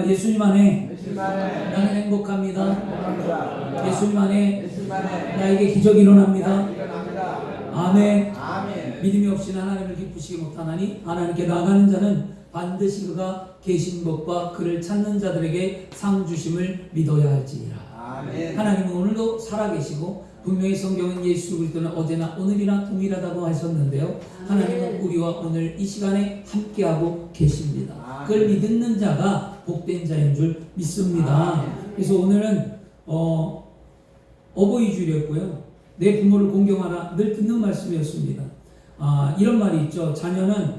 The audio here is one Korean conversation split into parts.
예수님 안에 나는 행복합니다. 예수님 안에 나에게 기적이 일어납니다. 아멘. 믿음이 없이는 하나님을 기쁘시게 못하나니 하나님께 나가는 자는 반드시 그가 계신 것과 그를 찾는 자들에게 상 주심을 믿어야 할지니라. 하나님은 오늘도 살아계시고 분명히 성경은 예수 그리스도는 어제나 오늘이나 동일하다고 하셨는데요, 하나님은 우리와 오늘 이 시간에 함께하고 계십니다. 그걸 믿는 자가 복된 자인 줄 믿습니다. 그래서 오늘은 어버이 주일이었고요, 내 부모를 공경하라 늘 듣는 말씀이었습니다. 이런 말이 있죠. 자녀는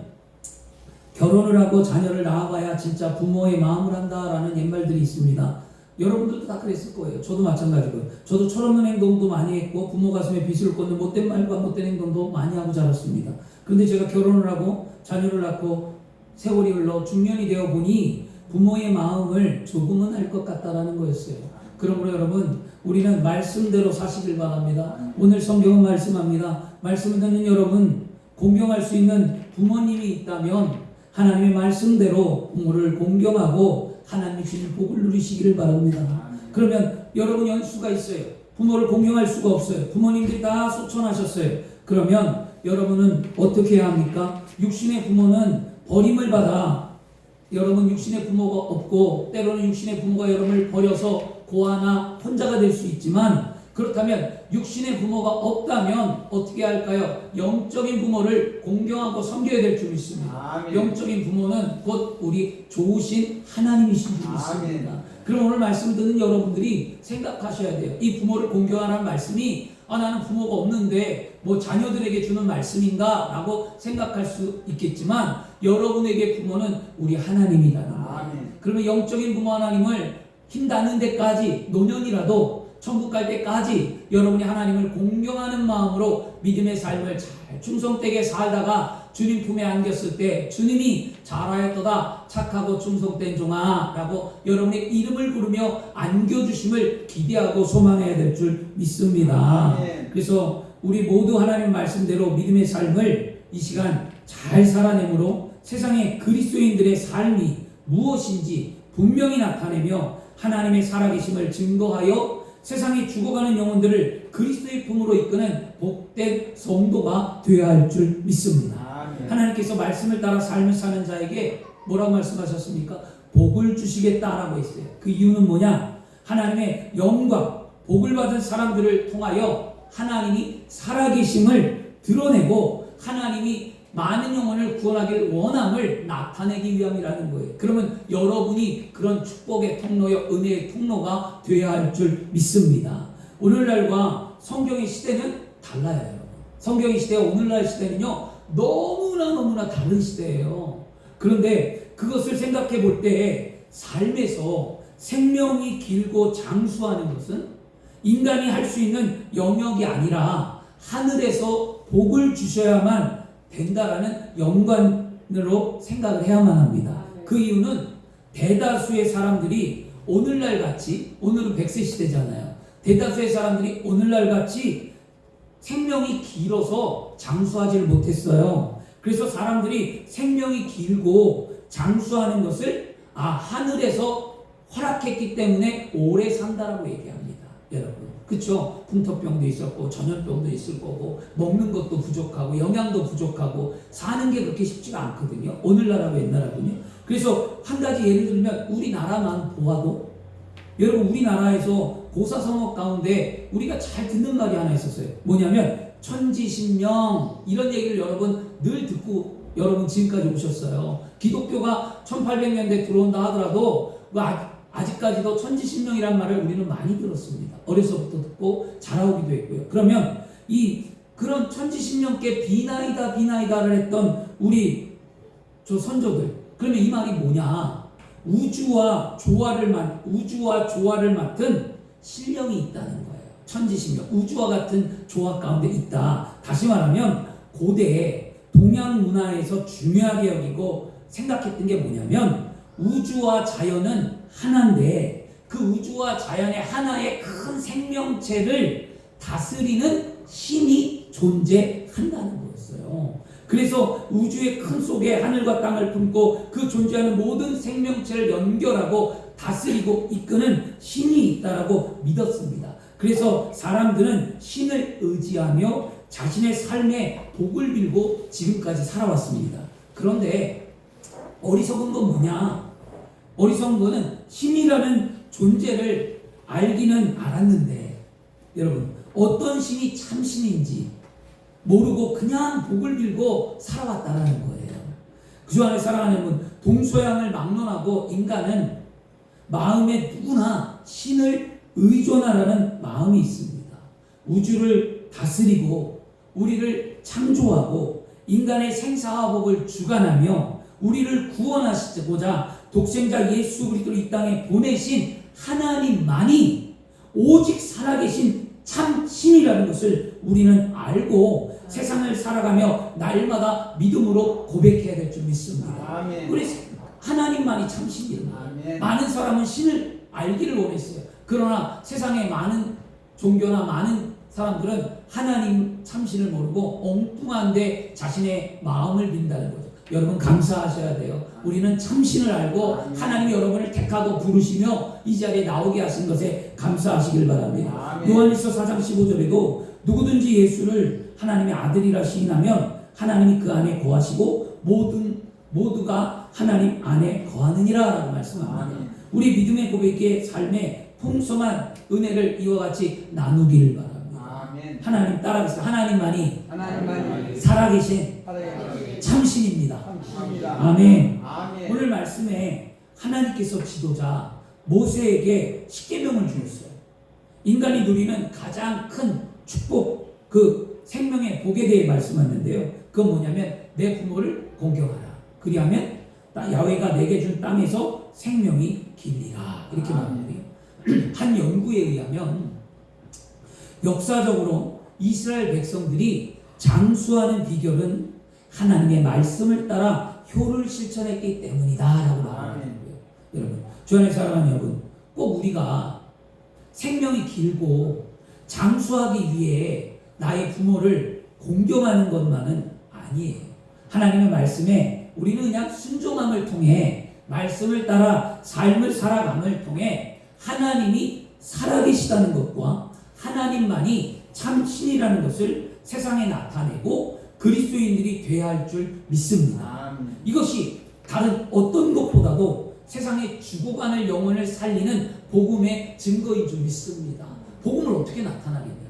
결혼을 하고 자녀를 낳아봐야 진짜 부모의 마음을 한다라는 옛말들이 있습니다. 여러분들도 다 그랬을 거예요. 저도 마찬가지고요. 저도 철없는 행동도 많이 했고 부모 가슴에 빗을 꽂는 못된 말과 못된 행동도 많이 하고 자랐습니다. 그런데 제가 결혼을 하고 자녀를 낳고 세월이 흘러 중년이 되어 보니 부모의 마음을 조금은 알 것 같다라는 거였어요. 그러므로 여러분, 우리는 말씀대로 사시길 바랍니다. 오늘 성경은 말씀합니다. 말씀을 듣는 여러분, 공경할 수 있는 부모님이 있다면 하나님의 말씀대로 부모를 공경하고 하나님이 주신 복을 누리시기를 바랍니다. 그러면 여러분 연수가 있어요. 부모를 공경할 수가 없어요. 부모님들이 다 소천하셨어요. 그러면 여러분은 어떻게 해야 합니까? 육신의 부모는 버림을 받아 여러분 육신의 부모가 없고 때로는 육신의 부모가 여러분을 버려서 고아나 혼자가 될 수 있지만, 그렇다면 육신의 부모가 없다면 어떻게 할까요? 영적인 부모를 공경하고 섬겨야 될 줄 믿습니다. 영적인 부모는 곧 우리 좋으신 하나님이신 줄 믿습니다. 그럼 오늘 말씀 듣는 여러분들이 생각하셔야 돼요. 이 부모를 공경하라는 말씀이 나는 부모가 없는데 뭐 자녀들에게 주는 말씀인가? 라고 생각할 수 있겠지만 여러분에게 부모는 우리 하나님이라는 거예요. 그러면 영적인 부모 하나님을 힘 닿는 데까지 노년이라도 천국 갈 때까지 여러분이 하나님을 공경하는 마음으로 믿음의 삶을 잘 충성되게 살다가 주님 품에 안겼을 때 주님이 잘하였도다 착하고 충성된 종아 라고 여러분의 이름을 부르며 안겨주심을 기대하고 소망해야 될 줄 믿습니다. 그래서 우리 모두 하나님 말씀대로 믿음의 삶을 이 시간 잘 살아내므로 세상의 그리스도인들의 삶이 무엇인지 분명히 나타내며 하나님의 살아계심을 증거하여 세상에 죽어가는 영혼들을 그리스도의 품으로 이끄는 복된 성도가 되어야 할 줄 믿습니다. 하나님께서 말씀을 따라 삶을 사는 자에게 뭐라고 말씀하셨습니까? 복을 주시겠다라고 했어요. 그 이유는 뭐냐? 하나님의 영광, 복을 받은 사람들을 통하여 하나님이 살아계심을 드러내고 하나님이 많은 영혼을 구원하길 원함을 나타내기 위함이라는 거예요. 그러면 여러분이 그런 축복의 통로요, 은혜의 통로가 되어야 할 줄 믿습니다. 오늘날과 성경의 시대는 달라요, 여러분. 성경의 시대와 오늘날 시대는요, 너무나 다른 시대예요. 그런데 그것을 생각해 볼 때 삶에서 생명이 길고 장수하는 것은 인간이 할 수 있는 영역이 아니라 하늘에서 복을 주셔야만 된다라는 연관으로 생각을 해야만 합니다. 그 이유는 대다수의 사람들이 오늘날 같이, 오늘은 100세 시대잖아요. 대다수의 사람들이 오늘날 같이 생명이 길어서 장수하지를 못했어요. 그래서 사람들이 생명이 길고 장수하는 것을 하늘에서 허락했기 때문에 오래 산다라고 얘기합니다. 여러분, 그쵸? 풍토병도 있었고 전염병도 있을 거고 먹는 것도 부족하고 영양도 부족하고 사는 게 그렇게 쉽지가 않거든요. 오늘날하고 옛날하고요. 그래서 한 가지 예를 들면 우리나라만 보아도, 여러분 우리나라에서 고사성어 가운데 우리가 잘 듣는 말이 하나 있었어요. 뭐냐면 천지신명, 이런 얘기를 여러분 늘 듣고 여러분 지금까지 오셨어요. 기독교가 1800년대 들어온다 하더라도 아직까지도 천지신명이란 말을 우리는 많이 들었습니다. 어려서부터 듣고 자라오기도 했고요. 그러면 그런 천지신명께 비나이다를 했던 우리 선조들, 그러면 이 말이 뭐냐? 우주와 조화를 맡은 신령이 있다는 거예요. 천지신명, 우주와 같은 조화 가운데 있다. 다시 말하면 고대에 동양 문화에서 중요하게 여기고 생각했던 게 뭐냐면, 우주와 자연은 하나인데 그 우주와 자연의 하나의 큰 생명체를 다스리는 신이 존재한다는 거였어요. 그래서 우주의 큰 속에 하늘과 땅을 품고 그 존재하는 모든 생명체를 연결하고 다스리고 이끄는 신이 있다라고 믿었습니다. 그래서 사람들은 신을 의지하며 자신의 삶에 복을 빌고 지금까지 살아왔습니다. 그런데 어리석은 건 뭐냐? 어리석은 거는 신이라는 존재를 알기는 알았는데 여러분 어떤 신이 참 신인지 모르고 그냥 복을 빌고 살아왔다라는 거예요. 그 안에 살아가는 분, 동서양을 막론하고 인간은 마음에 누구나 신을 의존하라는 마음이 있습니다. 우주를 다스리고 우리를 창조하고 인간의 생사화복을 주관하며 우리를 구원하시고자 독생자 예수 그리스도를 이 땅에 보내신 하나님만이 오직 살아계신 참 신이라는 것을 우리는 알고 세상을 살아가며 날마다 믿음으로 고백해야 될 줄 믿습니다. 아멘. 우리 하나님만이 참 신입니다. 많은 사람은 신을 알기를 원했어요. 그러나 세상에 많은 종교나 많은 사람들은 하나님 참신을 모르고 엉뚱한데 자신의 마음을 빈다는 거죠. 여러분 감사하셔야 돼요. 우리는 참신을 알고 하나님이 여러분을 택하고 부르시며 이 자리에 나오게 하신 것에 감사하시길 바랍니다. 요한일서 4장 15절에도 누구든지 예수를 하나님의 아들이라 시인하면 하나님이 그 안에 거하시고 모두가 하나님 안에 거하느니라 라고 말씀합니다. 우리 믿음의 고백의 삶에 풍성한 은혜를 이와 같이 나누기를 바랍니다. 하나님 따라하겠습니다. 하나님만이 살아계신 참신입니다. 아멘. 오늘 말씀에 하나님께서 지도자 모세에게 십계명을 주셨어요. 인간이 누리는 가장 큰 축복, 그 생명의 복에 대해 말씀하는데요. 그건 뭐냐면 내 부모를 공경하라. 그리하면 야훼가 내게 준 땅에서 생명이 길리라. 이렇게 말합니다. 한 연구에 의하면 역사적으로 이스라엘 백성들이 장수하는 비결은 하나님의 말씀을 따라 효를 실천했기 때문이다라고 말하는 거예요. 여러분, 주 안에 사랑하는 여러분, 꼭 우리가 생명이 길고 장수하기 위해 나의 부모를 공경하는 것만은 아니에요. 하나님의 말씀에 우리는 그냥 순종함을 통해 말씀을 따라 삶을 살아감을 통해 하나님이 살아계시다는 것과 하나님만이 참 신이라는 것을 세상에 나타내고 그리스도인들이 되어야 할 줄 믿습니다. 이것이 다른 어떤 것보다도 세상에 죽어가는 영혼을 살리는 복음의 증거인 줄 믿습니다. 복음을 어떻게 나타나겠냐고요.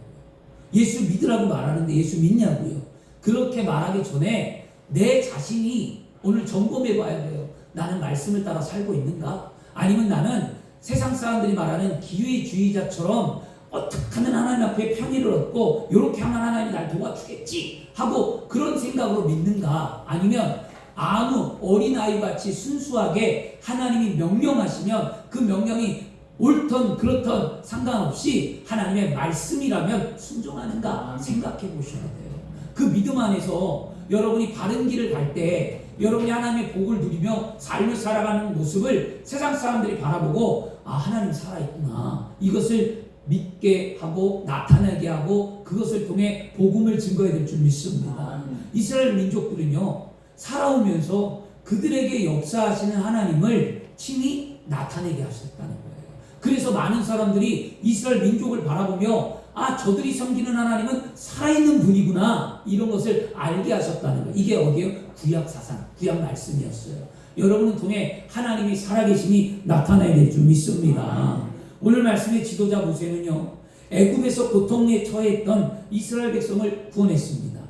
예수 믿으라고 말하는데 예수 믿냐고요. 그렇게 말하기 전에 내 자신이 오늘 점검해 봐야 돼요. 나는 말씀을 따라 살고 있는가? 아니면 나는 세상 사람들이 말하는 기회주의자처럼 어떻게 하면 하나님 앞에 편의를 얻고 이렇게 하면 하나님이 날 도와주겠지 하고 그런 생각으로 믿는가? 아니면 아무 어린아이같이 순수하게 하나님이 명령하시면 그 명령이 옳던 그렇던 상관없이 하나님의 말씀이라면 순종하는가 생각해 보셔야 돼요. 그 믿음 안에서 여러분이 바른 길을 갈 때 여러분이 하나님의 복을 누리며 삶을 살아가는 모습을 세상 사람들이 바라보고 아 하나님 살아있구나 이것을 믿게 하고 나타나게 하고 그것을 통해 복음을 증거해야 될 줄 믿습니다. 이스라엘 민족들은요 살아오면서 그들에게 역사하시는 하나님을 친히 나타내게 하셨다는 거예요. 그래서 많은 사람들이 이스라엘 민족을 바라보며 아 저들이 섬기는 하나님은 살아있는 분이구나 이런 것을 알게 하셨다는 거예요. 이게 어디에요? 구약 사상, 구약 말씀이었어요. 여러분을 통해 하나님이 살아계심이 나타나야 될 줄 믿습니다. 오늘 말씀의 지도자 모세는요 애굽에서 고통에 처했던 이스라엘 백성을 구원했습니다.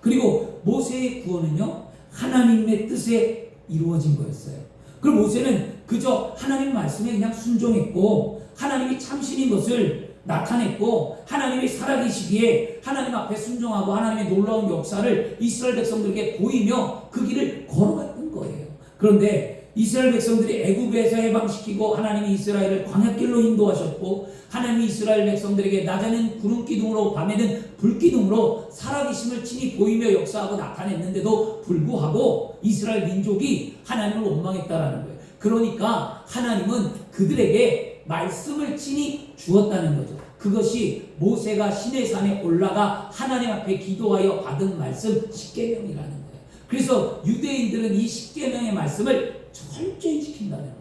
그리고 모세의 구원은요 하나님의 뜻에 이루어진 거였어요. 그리고 모세는 그저 하나님 말씀에 그냥 순종했고 하나님이 참신인 것을 나타냈고 하나님이 살아계시기에 하나님 앞에 순종하고 하나님의 놀라운 역사를 이스라엘 백성들에게 보이며 그 길을 걸어갔던 거예요. 그런데 이스라엘 백성들이 애굽에서 해방시키고 하나님이 이스라엘을 광야길로 인도하셨고 하나님이 이스라엘 백성들에게 낮에는 구름기둥으로 밤에는 불기둥으로 살아계심을 친히 보이며 역사하고 나타냈는데도 불구하고 이스라엘 민족이 하나님을 원망했다라는 거예요. 그러니까 하나님은 그들에게 말씀을 친히 주었다는 거죠. 그것이 모세가 시내산에 올라가 하나님 앞에 기도하여 받은 말씀 십계명이라는 거예요. 그래서 유대인들은 이 십계명의 말씀을 철저히 지킨다는 거예요.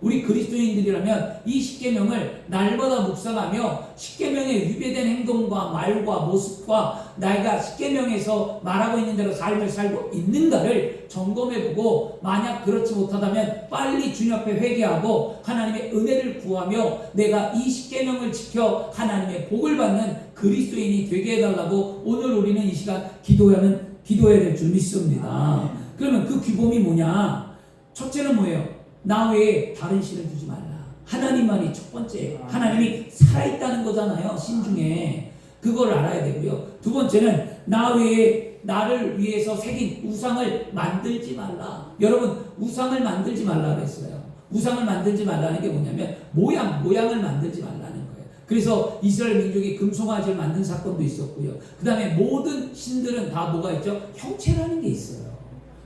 우리 그리스도인들이라면 이 십계명을 날마다 묵상하며 십계명에 위배된 행동과 말과 모습과 내가 십계명에서 말하고 있는 대로 삶을 살고 있는가를 점검해보고, 만약 그렇지 못하다면 빨리 주님 앞에 회개하고 하나님의 은혜를 구하며 내가 이 십계명을 지켜 하나님의 복을 받는 그리스도인이 되게 해달라고 오늘 우리는 이 시간 기도해야 될 줄 믿습니다. 그러면 그 규범이 뭐냐? 첫째는 뭐예요? 나 외에 다른 신을 두지 말라. 하나님만이 첫 번째예요. 하나님이 살아있다는 거잖아요, 신 중에. 그걸 알아야 되고요. 두 번째는 나 외에 나를 위해서 새긴 우상을 만들지 말라. 여러분, 우상을 만들지 말라 그랬어요. 우상을 만들지 말라는 게 뭐냐면 모양을 만들지 말라는 거예요. 그래서 이스라엘 민족이 금송아지를 만든 사건도 있었고요. 그 다음에 모든 신들은 다 뭐가 있죠? 형체라는 게 있어요.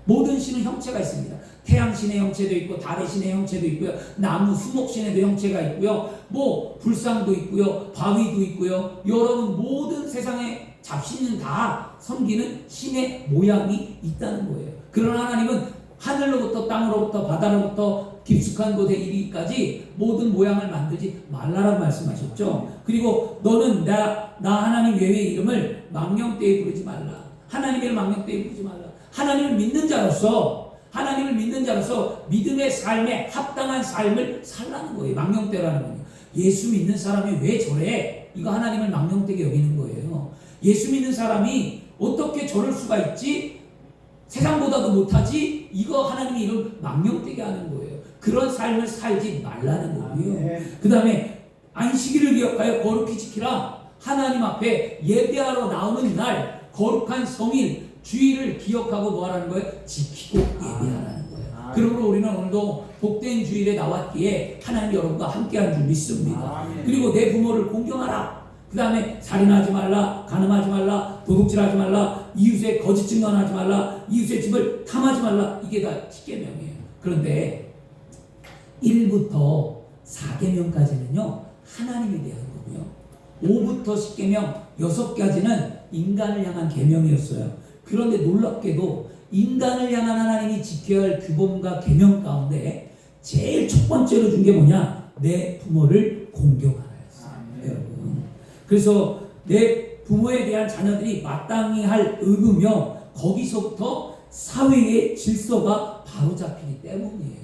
모든 신은 형체가 있습니다. 태양신의 형체도 있고 달의 신의 형체도 있고요. 나무 수목신에도 형체가 있고요. 뭐 불상도 있고요. 바위도 있고요. 여러분, 모든 세상의 잡신은 다 섬기는 신의 모양이 있다는 거예요. 그러나 하나님은 하늘로부터 땅으로부터 바다로부터 깊숙한 곳에 이르기까지 모든 모양을 만들지 말라라고 말씀하셨죠. 그리고 너는 나 하나님 외의 이름을 망령되이 부르지 말라. 하나님의 망령되이 부르지 말라. 하나님을 믿는 자로서 믿음의 삶에 합당한 삶을 살라는 거예요. 망령되라는 거예요. 예수 믿는 사람이 왜 저래? 이거 하나님을 망령되게 여기는 거예요. 예수 믿는 사람이 어떻게 저럴 수가 있지? 세상보다도 못하지? 이거 하나님이 이런 망령되게 하는 거예요. 그런 삶을 살지 말라는 거고요. 그 다음에 안식일을 기억하여 거룩히 지키라. 하나님 앞에 예배하러 나오는 날 거룩한 성일 주일을 기억하고 뭐 하라는 거예요? 지키고 예배하라는 거예요. 그러므로 우리는 오늘도 복된 주일에 나왔기에 하나님 여러분과 함께한 줄 믿습니다. 그리고 내 부모를 공경하라. 그 다음에 살인하지 말라, 간음하지 말라, 도둑질하지 말라, 이웃의 거짓 증언하지 말라, 이웃의 집을 탐하지 말라. 이게 다 십계명이에요. 그런데 1부터 4계명까지는요 하나님에 대한 거고요, 5부터 10계명 6가지는 인간을 향한 계명이었어요. 그런데 놀랍게도 인간을 향한 하나님이 지켜야 할 규범과 계명 가운데 제일 첫 번째로 준 게 뭐냐? 내 부모를 공경하라였어요. 여러분, 그래서 내 부모에 대한 자녀들이 마땅히 할 의무며 거기서부터 사회의 질서가 바로잡히기 때문이에요.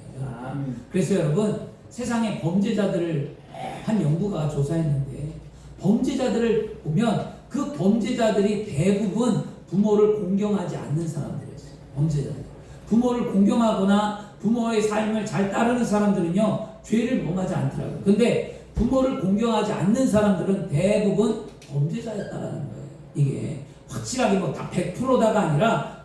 그래서 여러분, 세상의 범죄자들을 한 연구가 조사했는데 범죄자들을 보면 그 범죄자들이 대부분 부모를 공경하지 않는 사람들이었어요. 범죄자들. 부모를 공경하거나 부모의 삶을 잘 따르는 사람들은요 죄를 범하지 않더라고요. 근데 부모를 공경하지 않는 사람들은 대부분 범죄자였다라는 거예요. 이게 확실하게 뭐 다 100%다가 아니라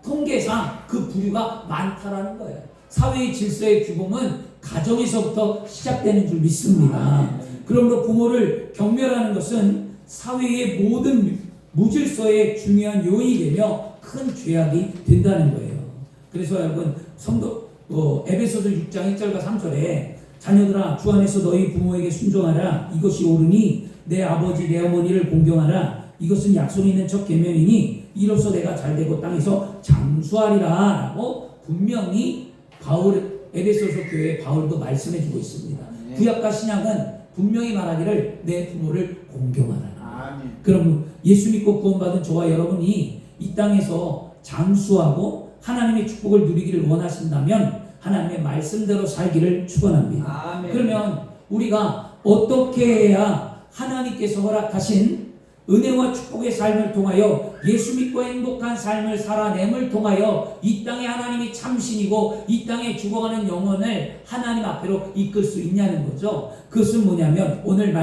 통계상 그 부류가 많다라는 거예요. 사회의 질서의 규범은 가정에서부터 시작되는 줄 믿습니다. 그러므로 부모를 경멸하는 것은 사회의 모든 무질서의 중요한 요인이 되며 큰 죄악이 된다는 거예요. 그래서 여러분, 성도 에베소서 6장 1절과 3절에 자녀들아 주 안에서 너희 부모에게 순종하라. 이것이 옳으니 내 아버지 내 어머니를 공경하라. 이것은 약속 있는 첫 계명이니 이로써 내가 잘되고 땅에서 장수하리라 라고 분명히 에베소서 교회 바울도 말씀해주고 있습니다. 구약과 신약은 분명히 말하기를 내 부모를 공경하라. 그럼 예수 믿고 구원받은 저와 여러분이 이 땅에서 장수하고 하나님의 축복을 누리기를 원하신다면 하나님의 말씀대로 살기를 축원합니다. 그러면 우리가 어떻게 해야 하나님께서 허락하신 은혜와 축복의 삶을 통하여 예수 믿고 행복한 삶을 살아냄을 통하여 이 땅에 하나님이 참신이고 이 땅에 죽어가는 영혼을 하나님 앞으로 이끌 수 있냐는 거죠. 그것은 뭐냐면 오늘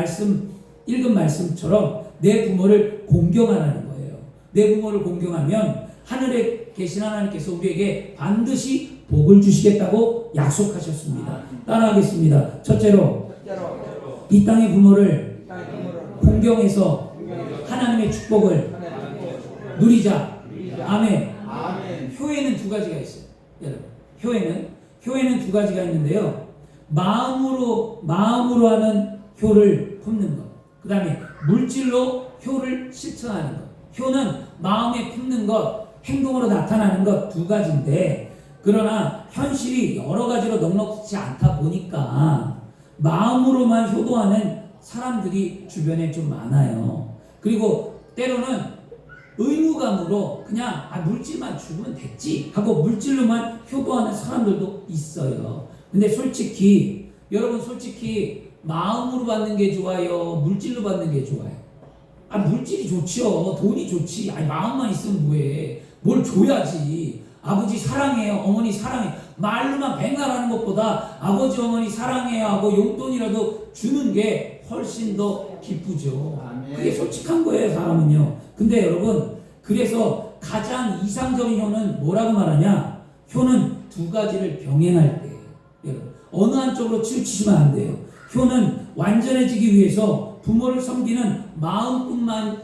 읽은 말씀처럼 내 부모를 공경하라는 거예요. 내 부모를 공경하면 하늘에 계신 하나님께서 우리에게 반드시 복을 주시겠다고 약속하셨습니다. 따라하겠습니다. 첫째로 이 땅의 부모를 공경해서 하나님의 축복을 누리자. 아멘. 효에는 두 가지가 있어요. 여러분, 효에는 두 가지가 있는데요. 마음으로 하는 효를 품는 것. 그 다음에 물질로 효를 실천하는 것. 효는 마음에 품는 것, 행동으로 나타나는 것 두 가지인데, 그러나 현실이 여러 가지로 넉넉지 않다 보니까 마음으로만 효도하는 사람들이 주변에 좀 많아요. 그리고 때로는 의무감으로 그냥 물질만 주면 됐지 하고 물질로만 효도하는 사람들도 있어요. 근데 솔직히 여러분, 솔직히 마음으로 받는 게 좋아요, 물질로 받는 게 좋아요? 물질이 좋죠. 돈이 좋지. 마음만 있으면 뭐해. 뭘 줘야지. 아버지 사랑해요, 어머니 사랑해요, 말로만 백날하는 것보다 아버지 어머니 사랑해요 하고 용돈이라도 주는 게 훨씬 더 기쁘죠. 그게 솔직한 거예요, 사람은요. 근데 여러분, 그래서 가장 이상적인 효는 뭐라고 말하냐? 효는 두 가지를 병행할 때예요. 여러분, 어느 한쪽으로 치우치시면 안 돼요. 효는 완전해지기 위해서 부모를 섬기는 마음뿐만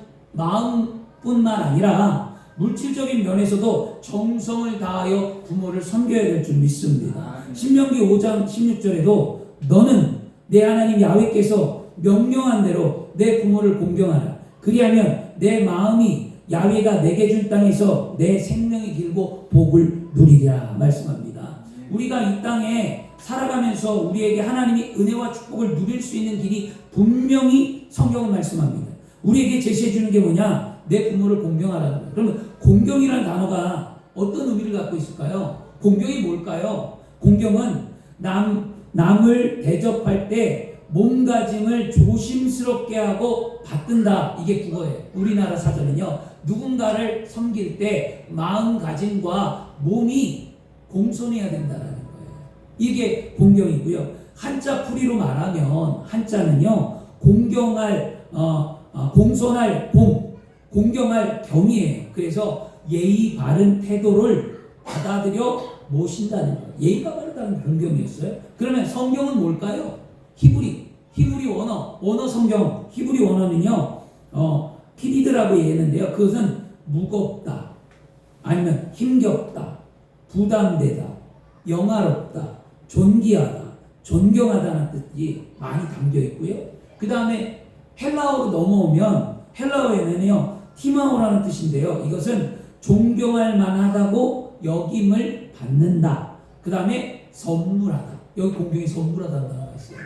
아니라 물질적인 면에서도 정성을 다하여 부모를 섬겨야 될 줄 믿습니다. 신명기 5장 16절에도 너는 내 하나님 야훼께서 명령한 대로 내 부모를 공경하라. 그리하면 내 마음이 야훼가 내게 준 땅에서 내 생명이 길고 복을 누리리라 말씀합니다. 우리가 이 땅에 살아가면서 우리에게 하나님이 은혜와 축복을 누릴 수 있는 길이 분명히 성경은 말씀합니다. 우리에게 제시해 주는 게 뭐냐? 내 부모를 공경하라는 거예요. 그러면 공경이라는 단어가 어떤 의미를 갖고 있을까요? 공경이 뭘까요? 공경은 남을 대접할 때 몸가짐을 조심스럽게 하고 받든다. 이게 국어예요. 우리나라 사전은요, 누군가를 섬길 때 마음가짐과 몸이 공손해야 된다라는 거예요. 이게 공경이고요. 한자 풀이로 말하면 한자는요, 공경할 공손할 공경할 경이에요. 그래서 예의 바른 태도를 받아들여 모신다는 거예요. 예의가 바르다는 공경이었어요. 그러면 성경은 뭘까요? 히브리 원어 성경 히브리 원어는요, 키리드라고 얘기했는데요. 그것은 무겁다, 아니면 힘겹다, 부담되다, 영화롭다, 존귀하다, 존경하다는 뜻이 많이 담겨 있고요. 그 다음에 헬라어로 넘어오면 헬라어에는요, 티마오라는 뜻인데요. 이것은 존경할 만하다고 여김을 받는다. 그 다음에 선물하다. 여기 공경이 선물하다는 단어가 있어요.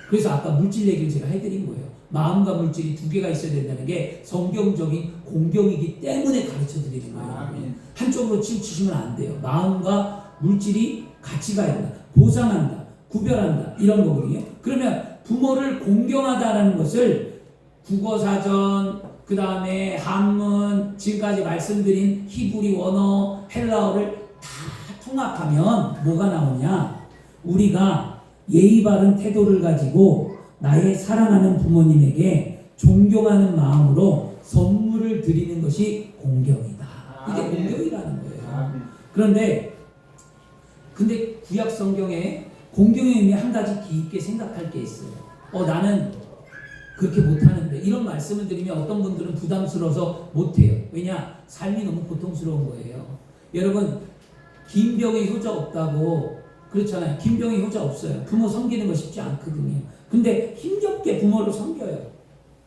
그래서 아까 물질 얘기를 제가 해드린 거예요. 마음과 물질이 두 개가 있어야 된다는 게 성경적인 공경이기 때문에 가르쳐 드리는 거예요. 한쪽으로 치우치시면 안 돼요. 마음과 물질이 같이 가야 된다. 보상한다, 구별한다, 이런 거거든요. 그러면 부모를 공경하다라는 것을 국어사전, 그 다음에 한문, 지금까지 말씀드린 히브리 원어, 헬라어를 다 통합하면 뭐가 나오냐? 우리가 예의 바른 태도를 가지고 나의 사랑하는 부모님에게 존경하는 마음으로 선물을 드리는 것이 공경이다. 이게 공경이라는 거예요. 그런데 구약 성경에 공경의 의미 한 가지 깊게 생각할 게 있어요. 나는 그렇게 못하는데, 이런 말씀을 드리면 어떤 분들은 부담스러워서 못해요. 왜냐? 삶이 너무 고통스러운 거예요. 여러분, 김병의 효자 없다고 그렇잖아요. 김병의 효자 없어요. 부모 섬기는 거 쉽지 않거든요. 근데 힘겹게 부모를 섬겨요.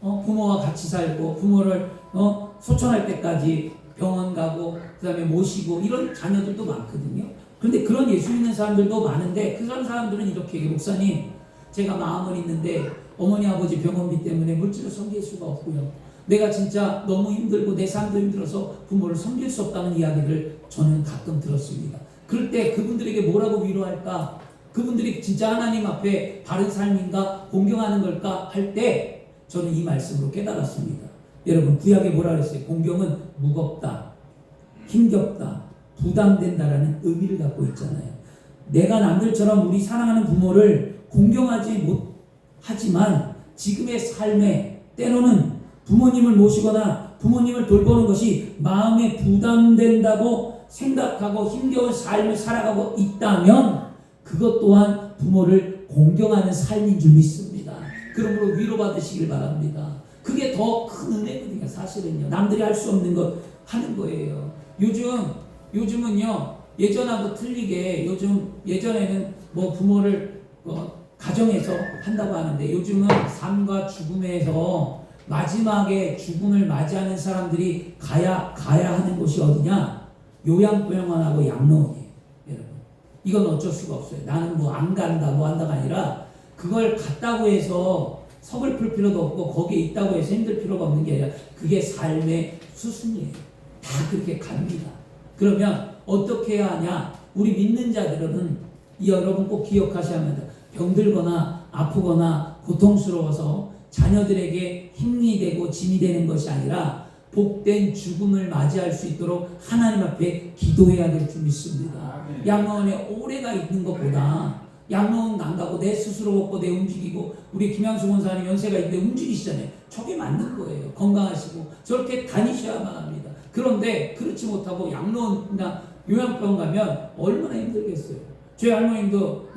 부모와 같이 살고 부모를 소천할 때까지 병원 가고 그 다음에 모시고 이런 자녀들도 많거든요. 그런데 그런 예수 믿는 사람들도 많은데, 그런 사람들은 이렇게 얘기해요. 목사님, 제가 마음은 있는데 어머니 아버지 병원비 때문에 물질을 섬길 수가 없고요. 내가 진짜 너무 힘들고 내 삶도 힘들어서 부모를 섬길 수 없다는 이야기를 저는 가끔 들었습니다. 그럴 때 그분들에게 뭐라고 위로할까? 그분들이 진짜 하나님 앞에 바른 삶인가? 공경하는 걸까? 할 때 저는 이 말씀으로 깨달았습니다. 여러분, 구약에 뭐라 그랬어요? 공경은 무겁다, 힘겹다, 부담된다라는 의미를 갖고 있잖아요. 내가 남들처럼 우리 사랑하는 부모를 공경하지 못하지만 지금의 삶에 때로는 부모님을 모시거나 부모님을 돌보는 것이 마음에 부담된다고 생각하고 힘겨운 삶을 살아가고 있다면 그것 또한 부모를 공경하는 삶인 줄 믿습니다. 그러므로 위로받으시길 바랍니다. 그게 더 큰 은혜거든요. 사실은요, 남들이 할 수 없는 것 하는 거예요. 요즘은요, 예전하고 틀리게, 예전에는 뭐 부모를 가정에서 한다고 하는데, 요즘은 삶과 죽음에서 마지막에 죽음을 맞이하는 사람들이 가야 하는 곳이 어디냐? 요양병원하고 양로원이에요. 여러분, 이건 어쩔 수가 없어요. 나는 뭐 안 간다 뭐 한다가 아니라 그걸 갔다고 해서 서글플 필요도 없고 거기에 있다고 해서 힘들 필요가 없는 게 아니라 그게 삶의 수순이에요. 다 그렇게 갑니다. 그러면 어떻게 해야 하냐? 우리 믿는 자들은 여러분 꼭 기억하셔야 합니다. 병들거나 아프거나 고통스러워서 자녀들에게 힘이 되고 짐이 되는 것이 아니라 복된 죽음을 맞이할 수 있도록 하나님 앞에 기도해야 될 줄 믿습니다. 양로원에 오래가 있는 것보다 양로원 안 가고 내 스스로 먹고 내 움직이고, 우리 김양수 원사님 연세가 있는데 움직이시잖아요. 저게 맞는 거예요. 건강하시고 저렇게 다니셔야만 합니다. 그런데 그렇지 못하고 양로원이나 요양병원 가면 얼마나 힘들겠어요. 저희 할머님도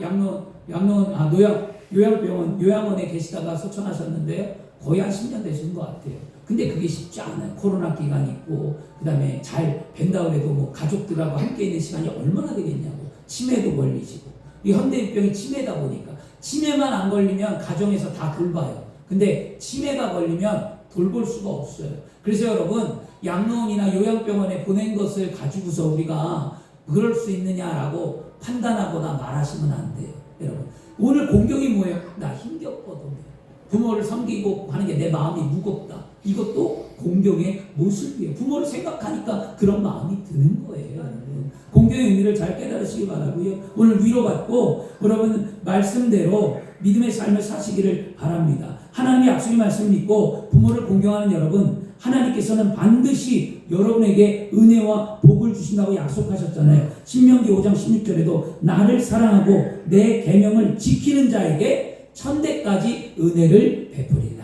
요양원에 계시다가 소천하셨는데요. 거의 한 10년 되신 것 같아요. 근데 그게 쉽지 않아요. 코로나 기간이 있고, 그 다음에 잘 뵌다고 해도 뭐 가족들하고 함께 있는 시간이 얼마나 되겠냐고. 치매도 걸리시고. 이 현대인병이 치매다 보니까. 치매만 안 걸리면 가정에서 다 돌봐요. 근데 치매가 걸리면 돌볼 수가 없어요. 그래서 여러분, 양로원이나 요양병원에 보낸 것을 가지고서 우리가 그럴 수 있느냐라고 판단하거나 말하시면 안 돼요. 여러분, 오늘 공경이 뭐예요? 나 힘겹거든요. 부모를 섬기고 하는 게 내 마음이 무겁다. 이것도 공경의 모습이에요. 부모를 생각하니까 그런 마음이 드는 거예요. 공경의 의미를 잘 깨달으시기 바라고요. 오늘 위로받고 여러분 말씀대로 믿음의 삶을 사시기를 바랍니다. 하나님의 약속의 말씀을 믿고 부모를 공경하는 여러분, 하나님께서는 반드시 여러분에게 은혜와 복을 주신다고 약속하셨잖아요. 신명기 5장 16절에도 나를 사랑하고 내 계명을 지키는 자에게 천대까지 은혜를 베푸리라.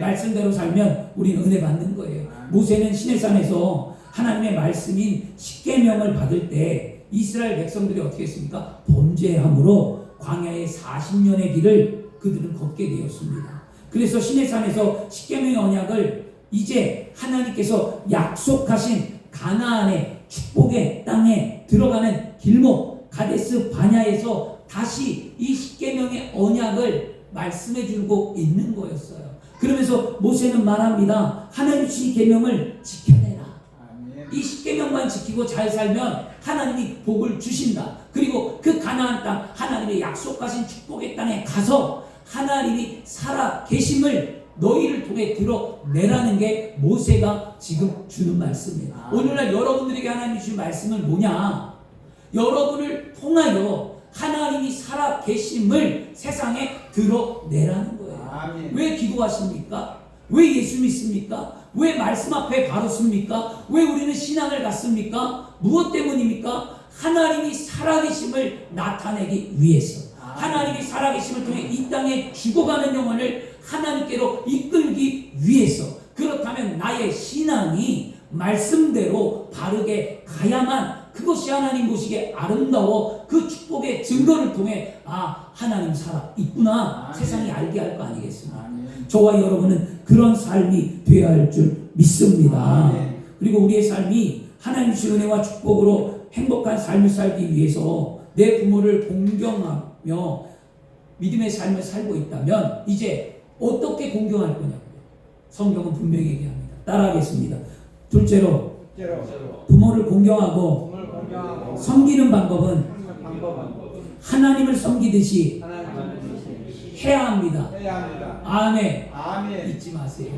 말씀대로 살면 우리는 은혜 받는 거예요. 모세는 시내산에서 하나님의 말씀인 십계명을 받을 때 이스라엘 백성들이 어떻게 했습니까? 범죄함으로 광야의 40년의 길을 그들은 걷게 되었습니다. 그래서 시내산에서 십계명의 언약을 이제 하나님께서 약속하신 가나안의 축복의 땅에 들어가는 길목 가데스 바냐에서 다시 이 십계명의 언약을 말씀해 주고 있는 거였어요. 그러면서 모세는 말합니다. 하나님 주신 계명을 지켜내라. 이 십계명만 지키고 잘 살면 하나님이 복을 주신다. 그리고 그 가나안 땅, 하나님의 약속하신 축복의 땅에 가서 하나님이 살아 계심을 너희를 통해 드러내라는 게 모세가 지금 주는 말씀이에요. 오늘날 여러분들에게 하나님이 주신 말씀은 뭐냐? 여러분을 통하여 하나님이 살아 계심을 세상에 드러내라는 거예요. 왜 기도하십니까? 왜 예수 믿습니까? 왜 말씀 앞에 바로 섭니까? 왜 우리는 신앙을 갖습니까? 무엇 때문입니까? 하나님이 살아계심을 나타내기 위해서, 하나님이 살아계심을 통해 이 땅에 죽어가는 영혼을 하나님께로 이끌기 위해서. 그렇다면 나의 신앙이 말씀대로 바르게 가야만 그것이 하나님 보시기에 아름다워 그 축복의 증거를 통해 하나님 살아 있구나 세상이 알게 할 거 아니겠습니까? 저와 여러분은 그런 삶이 되어야 할 줄 믿습니다. 그리고 우리의 삶이 하나님 주신 은혜와 축복으로 행복한 삶을 살기 위해서 내 부모를 공경하며 믿음의 삶을 살고 있다면 이제 어떻게 공경할 거냐고요. 성경은 분명히 얘기합니다. 따라하겠습니다. 둘째로 부모를 공경하고 섬기는 방법은 하나님을 섬기듯이 해야 합니다. 아멘. 잊지 마세요.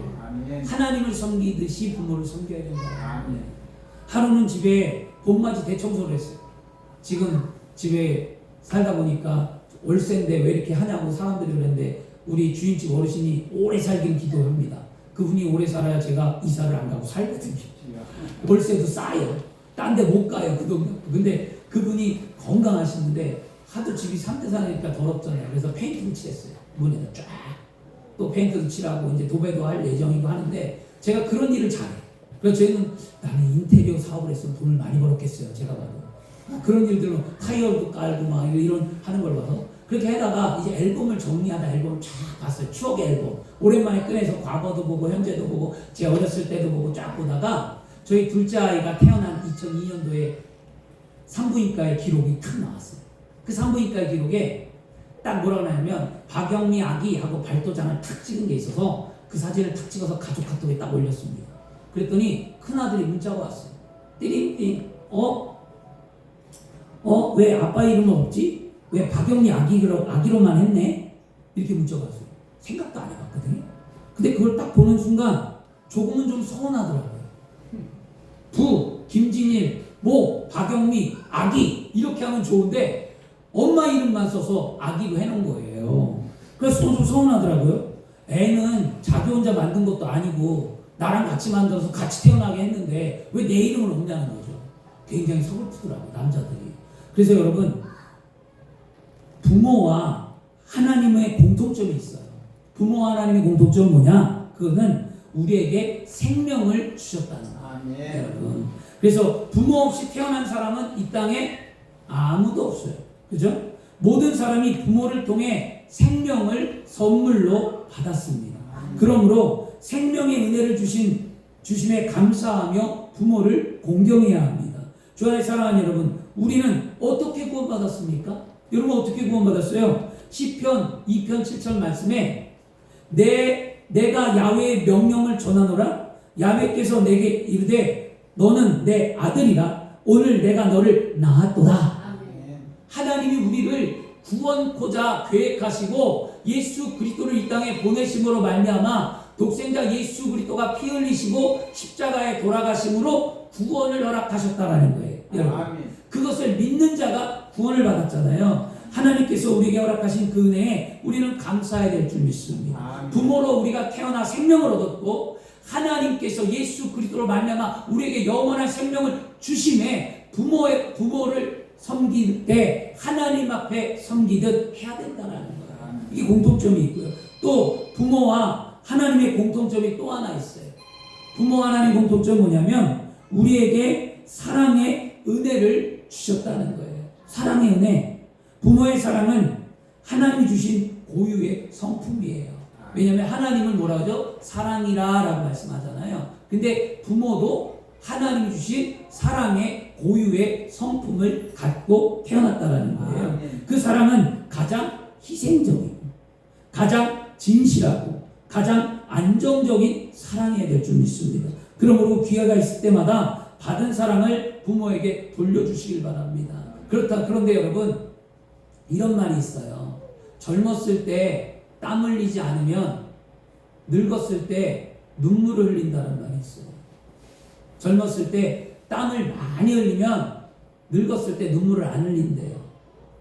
하나님을 섬기듯이 부모를 섬겨야 된다. 하루는 집에 봄맞이 대청소를 했어요. 지금 집에 살다 보니까 월세인데 왜 이렇게 하냐고 사람들이 그랬는데 우리 주인집 어르신이 오래 살기를 기도합니다. 그분이 오래 살아야 제가 이사를 안 가고 살거든요. 월세도 싸요. 딴 데 못 가요. 그 동네. 근데 그분이 건강하시는데 하도 집이 3대 사니까 더럽잖아요. 그래서 페인트를 칠했어요. 문에다 쫙. 또 페인트도 칠하고 이제 도배도 할 예정이고 하는데 제가 그런 일을 잘해요. 그래서 저희는 나는 인테리어 사업을 했으면 돈을 많이 벌었겠어요. 제가 봐도. 그런 일들은 타이어도 깔고 막 이런 하는 걸 봐서 그렇게 하다가 이제 앨범을 정리하다 앨범을 쫙 봤어요. 추억의 앨범. 오랜만에 꺼내서 과거도 보고 현재도 보고 제 어렸을 때도 보고 쫙 보다가 저희 둘째 아이가 태어난 2002년도에 산부인과의 기록이 탁 나왔어요. 그 산부인과의 기록에 딱 뭐라고 하냐면 박영미 아기하고 발도장을 탁 찍은 게 있어서 그 사진을 탁 찍어서 가족 카톡에 딱 올렸습니다. 그랬더니 큰아들이 문자가 왔어요. 띠링띵 왜 아빠 이름은 없지? 왜 박영리 아기로만 했네? 이렇게 문자가 왔어요. 생각도 안 해봤거든요. 근데 그걸 딱 보는 순간 조금은 좀 서운하더라고요. 김진일, 박영미, 아기 이렇게 하면 좋은데 엄마 이름만 써서 아기로 해놓은 거예요. 그래서 좀 서운하더라고요. 애는 자기 혼자 만든 것도 아니고 나랑 같이 만들어서 같이 태어나게 했는데 왜 내 이름을 없냐는 거죠. 굉장히 서글프더라고요, 남자들이. 그래서 여러분, 부모와 하나님의 공통점이 있어요. 부모와 하나님의 공통점은 뭐냐? 그거는 우리에게 생명을 주셨다는 거예요. 여러분. 그래서 부모 없이 태어난 사람은 이 땅에 아무도 없어요. 그죠? 모든 사람이 부모를 통해 생명을 선물로 받았습니다. 그러므로 생명의 은혜를 주심에 감사하며 부모를 공경해야 합니다. 주 안에 사랑하는 여러분, 우리는 어떻게 구원받았습니까? 여러분 어떻게 구원받았어요? 시편 2편 7절 말씀에 내가 야훼의 명령을 전하노라. 야훼께서 내게 이르되 너는 내 아들이라. 오늘 내가 너를 낳았도다. 하나님이 우리를 구원코자 계획하시고 예수 그리스도를 이 땅에 보내심으로 말미암아 독생자 예수 그리스도가 피 흘리시고 십자가에 돌아가심으로 구원을 허락하셨다라는 거예요. 여러분, 그것을 믿는 자가 구원을 받았잖아요. 하나님께서 우리에게 허락하신 그 은혜에 우리는 감사해야 될 줄 믿습니다. 부모로 우리가 태어나 생명을 얻었고 하나님께서 예수 그리스도로 말미암아 우리에게 영원한 생명을 주심에 부모를 섬길 때 하나님 앞에 섬기듯 해야 된다는 거예요. 이게 공통점이 있고요. 또 부모와 하나님의 공통점이 또 하나 있어요. 부모와 하나님의 공통점은 뭐냐면 우리에게 사랑의 은혜를 주셨다는 거예요. 사랑의 은혜. 부모의 사랑은 하나님이 주신 고유의 성품이에요. 왜냐하면 하나님은 뭐라 하죠? 사랑이라 라고 말씀하잖아요. 근데 부모도 하나님이 주신 사랑의 고유의 성품을 갖고 태어났다는 거예요. 그 사랑은 가장 희생적이고 가장 진실하고 가장 안정적인 사랑해야 될 줄 믿습니다. 그러므로 기회가 있을 때마다 받은 사랑을 부모에게 돌려주시길 바랍니다. 그런데 여러분, 이런 말이 있어요. 젊었을 때 땀 흘리지 않으면 늙었을 때 눈물을 흘린다는 말이 있어요. 젊었을 때 땀을 많이 흘리면 늙었을 때 눈물을 안 흘린대요.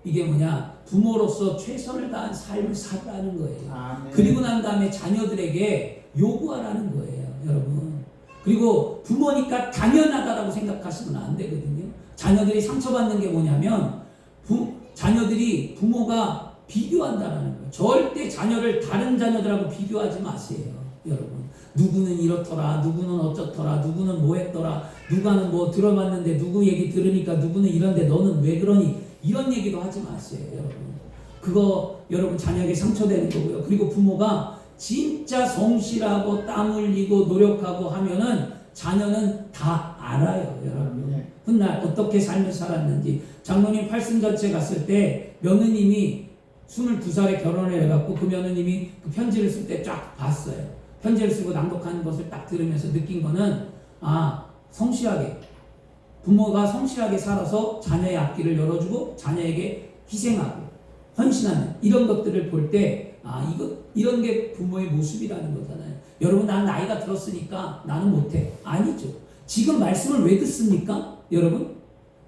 이게 뭐냐? 부모로서 최선을 다한 삶을 살라는 거예요. 그리고 난 다음에 자녀들에게 요구하라는 거예요, 여러분. 그리고 부모니까 당연하다라고 생각하시면 안 되거든요. 자녀들이 상처받는 게 뭐냐면 자녀들이 부모가 비교한다라는 거예요. 절대 자녀를 다른 자녀들하고 비교하지 마세요, 여러분. 누구는 이렇더라, 누구는 어쩌더라, 누구는 뭐 했더라, 누가는 뭐 들어봤는데 누구 얘기 들으니까 누구는 이런데 너는 왜 그러니, 이런 얘기도 하지 마세요, 여러분. 그거 여러분 자녀에게 상처되는 거고요. 그리고 부모가 진짜 성실하고 땀 흘리고 노력하고 하면은 자녀는 다 알아요, 여러분. 훗날 어떻게 삶을 살았는지. 장모님 팔순잔치 갔을 때 며느님이 22살에 결혼을 해갖고 그 며느님이 그 편지를 쓸 때 쫙 봤어요. 편지를 쓰고 낭독하는 것을 딱 들으면서 느낀 거는 성실하게 부모가 성실하게 살아서 자녀의 앞길을 열어주고 자녀에게 희생하고 헌신하는 이런 것들을 볼 때 이런 게 부모의 모습이라는 거잖아요. 여러분, 난 나이가 들었으니까 나는 못해. 아니죠. 지금 말씀을 왜 듣습니까?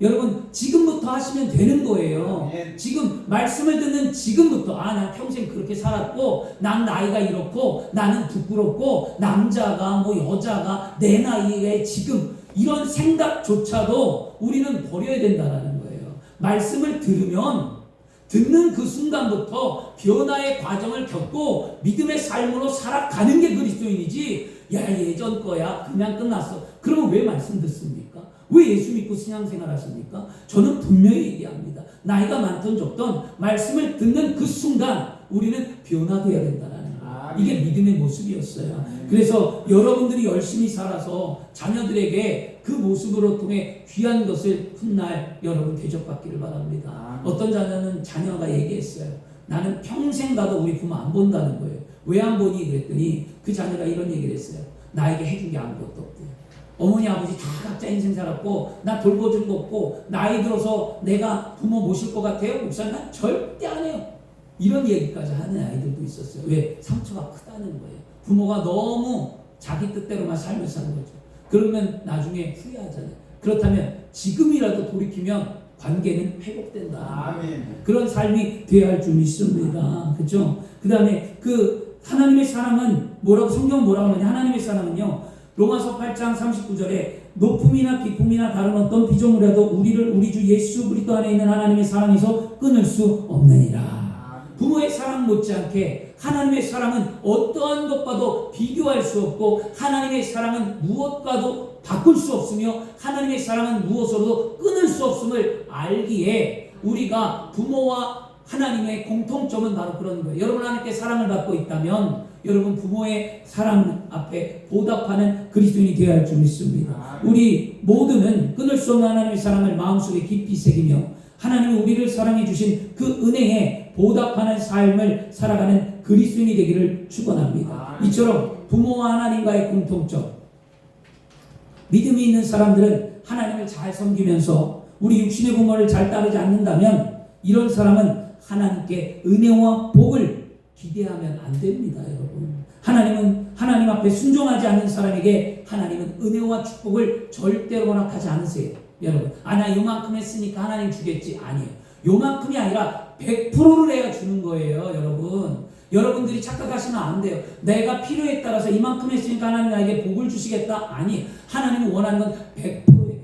여러분 지금부터 하시면 되는 거예요. 지금 말씀을 듣는 지금부터 나 평생 그렇게 살았고 난 나이가 이렇고 나는 부끄럽고 남자가 뭐 여자가 내 나이에 지금 이런 생각조차도 우리는 버려야 된다는 거예요. 말씀을 들으면 듣는 그 순간부터 변화의 과정을 겪고 믿음의 삶으로 살아가는 게 그리스도인이지, 예전 거야 그냥 끝났어. 그러면 왜 말씀 듣습니까? 왜 예수 믿고 신앙생활 하십니까? 저는 분명히 얘기합니다. 나이가 많든 적든 말씀을 듣는 그 순간 우리는 변화되어야 된다는 거예요. 이게 믿음의 모습이었어요. 그래서 여러분들이 열심히 살아서 자녀들에게 그 모습으로 통해 귀한 것을 훗날 여러분 대접받기를 바랍니다. 어떤 자녀가 얘기했어요. 나는 평생 가도 우리 부모 안 본다는 거예요. 왜 안 보니? 그랬더니 그 자녀가 이런 얘기를 했어요. 나에게 해준 게 아무것도 없대요. 어머니 아버지 다 각자 인생 살았고 나 돌보준 거 없고 나이 들어서 내가 부모 모실 것 같아요? 목사님 난 절대 안 해요. 이런 얘기까지 하는 아이들도 있었어요. 왜? 상처가 크다는 거예요. 부모가 너무 자기 뜻대로만 삶을 사는 거죠. 그러면 나중에 후회하잖아요. 그렇다면 지금이라도 돌이키면 관계는 회복된다. 아멘. 그런 삶이 되어야 할 줄 믿습니다. 그렇죠? 그 다음에 그 하나님의 사랑은 뭐라고 성경은 뭐라고 하느냐? 하나님의 사랑은요. 로마서 8장 39절에 높음이나 깊음이나 다른 어떤 피조물이라도 우리를 우리 주 예수 그리스도 안에 있는 하나님의 사랑에서 끊을 수 없느니라. 부모의 사랑 못지않게 하나님의 사랑은 어떠한 것과도 비교할 수 없고 하나님의 사랑은 무엇과도 바꿀 수 없으며 하나님의 사랑은 무엇으로도 끊을 수 없음을 알기에 우리가 부모와 하나님의 공통점은 바로 그런 거예요. 여러분 하나님께 사랑을 받고 있다면 여러분 부모의 사랑 앞에 보답하는 그리스도인이 되어야 할 줄 믿습니다. 우리 모두는 끊을 수 없는 하나님의 사랑을 마음속에 깊이 새기며 하나님이 우리를 사랑해 주신 그 은혜에 보답하는 삶을 살아가는 그리스도인이 되기를 축원합니다. 이처럼 부모와 하나님과의 공통점, 믿음이 있는 사람들은 하나님을 잘 섬기면서 우리 육신의 부모를 잘 따르지 않는다면 이런 사람은 하나님께 은혜와 복을 기대하면 안 됩니다, 여러분. 하나님은 하나님 앞에 순종하지 않는 사람에게 하나님은 은혜와 축복을 절대로 허락하지 않으세요. 여러분, 나 요만큼 했으니까 하나님 주겠지. 아니에요. 요만큼이 아니라 100%를 내가 주는 거예요, 여러분. 여러분들이 착각하시면 안 돼요. 내가 필요에 따라서 이만큼 했으니까 하나님 나에게 복을 주시겠다. 아니, 하나님은 원하는 건 100%예요.